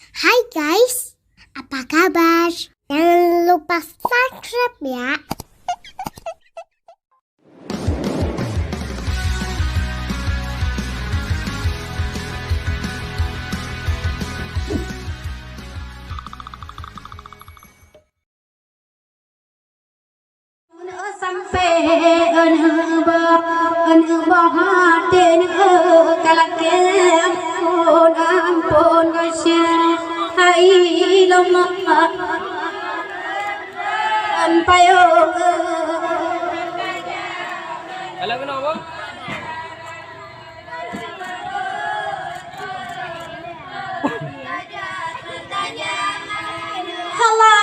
Hai guys, apa kabar? Jangan lupa subscribe ya. Sampai bahatin kalakem ampun gasya hai lama payo Alam kenapa? Allah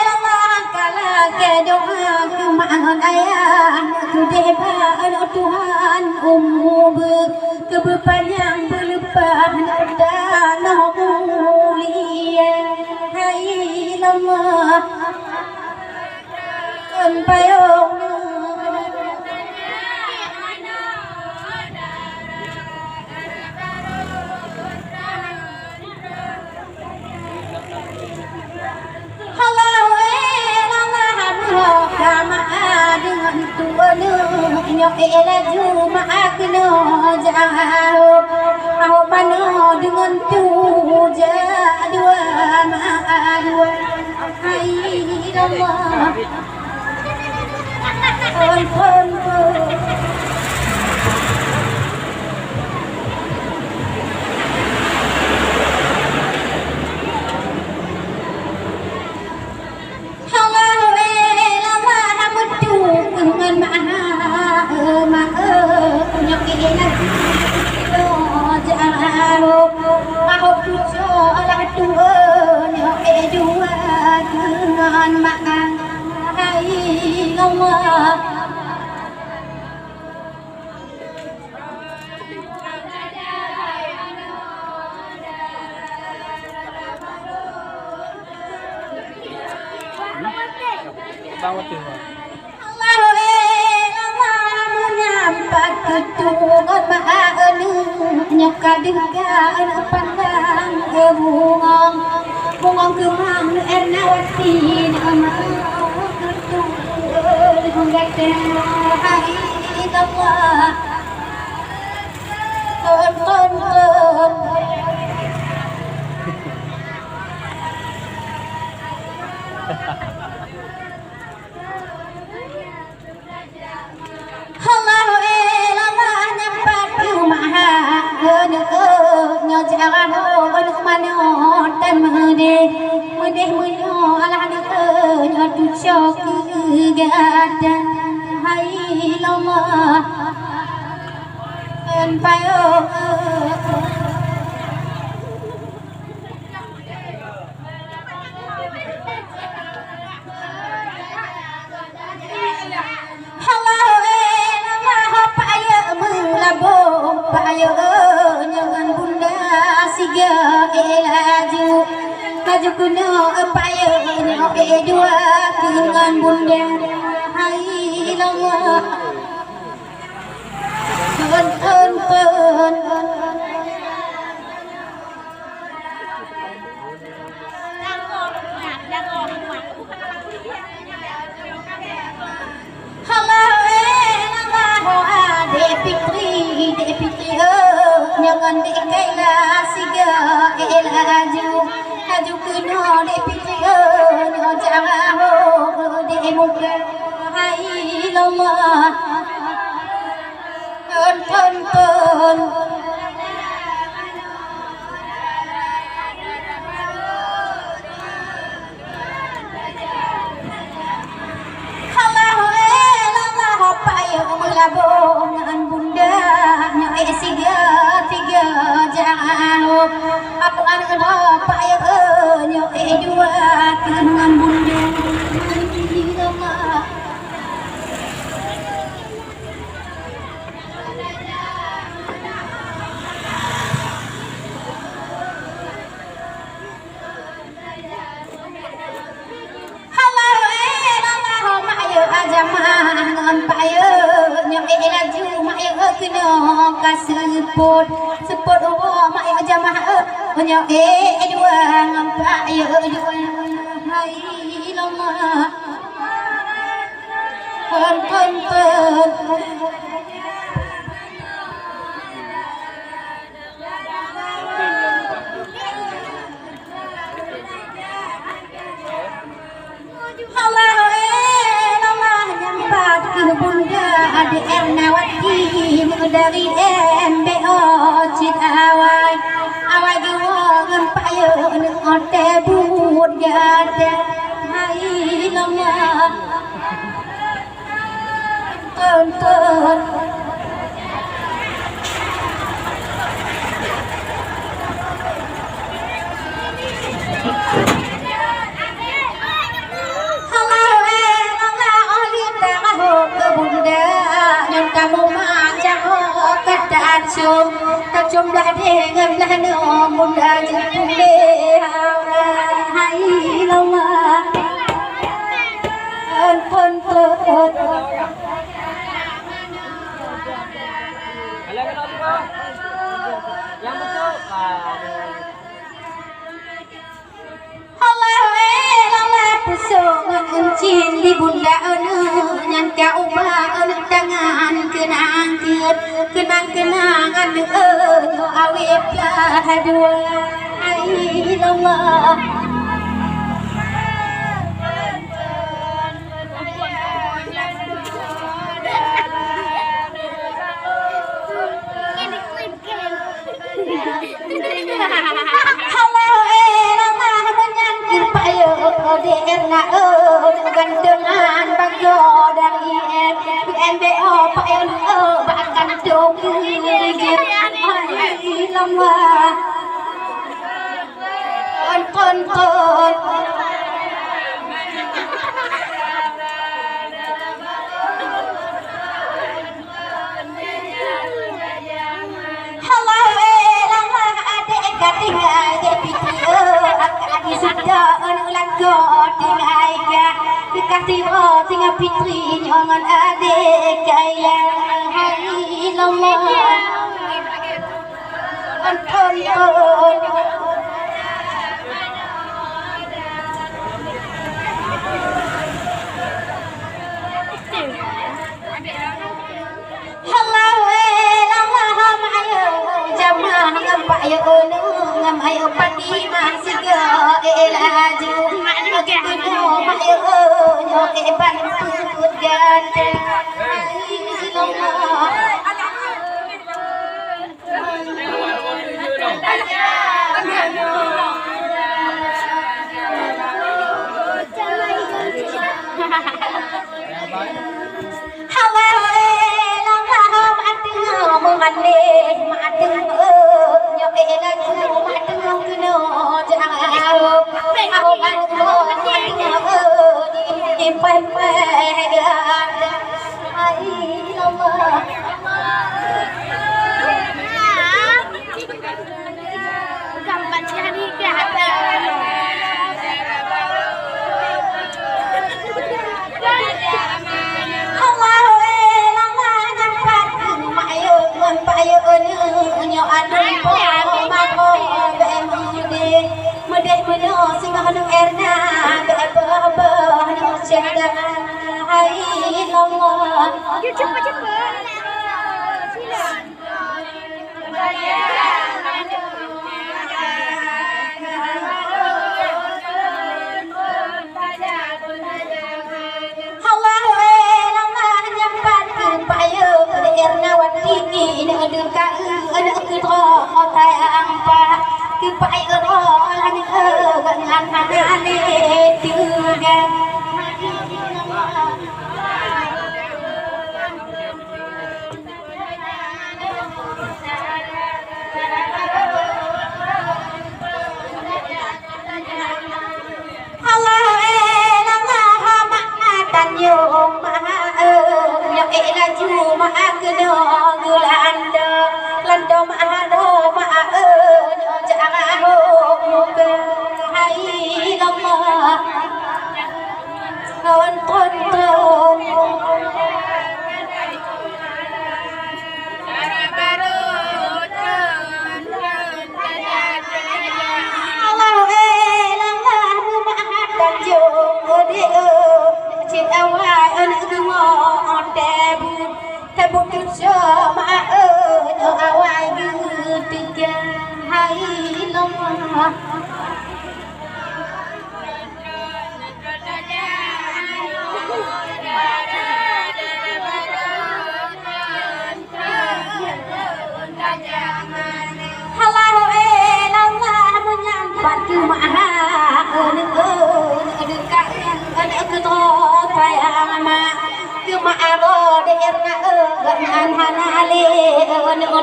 Allah kalake doa kemahon ayah kedepan Tuhan keberpanjang berlepas dan mulia hai lama payung dengan tua nyok elaju maakno jauh mau mana dengan tuja dua dua hai Allah pon Bawat tu. Nyokadengkan pandang kebungong bungong kemang ernawati nama ketul gate hai Allah ton jangan banyak mana dan mudih alah dia tu cok gada hai lama en payo maju kuno payo dua dengan bunda hai lama pon jangan dikailah siga elaju aju kuno de pitio jangan de muka hai lama ton labongan bunda nyok tiga jauh aku anak bapak ya nyok dua dengan bunda jamaah payo nyok laju mak yo kena kasih support mak yo jamaah nyo e dua ngampa yo dua hai lama kon kon bunda adik Ernawati dari MBO cit awai awai gewo gempa yo ning ote bud gade hai lama tonton kamu macam kata cum tercum dah dengan belah bunda jepule hai lama pun Yang betul. Pusongan encin di bunda anu nyan ka ubah anu tangan kenang kenangan anu awet lah dua ai lama gandengan bago dari MBO PLO bahkan dong gigit hai lama kon halo lama adek gating aja pitio akadi sudah ulang goding kasih singa pitri nyongan adek kaya hai lama anton halo lama ayo jamaah ngapa ayo ngam ayo pagi masih ke elaju Hai lama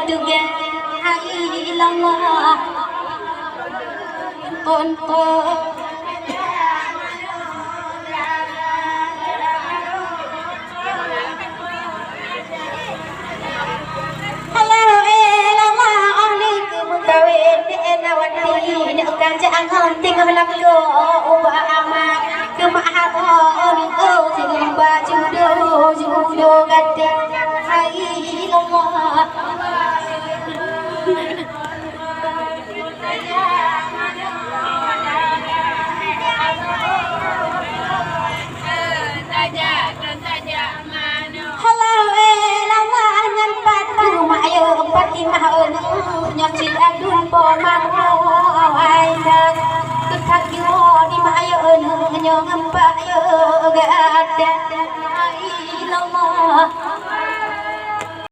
tuga ai lama ponpo Jangan tinggal lagu ubah amat kemaharon itu sehingga judo gade hai lama Nyakit adun po mahaway na Kekagyo di mayon Nyong payo gada Ay lama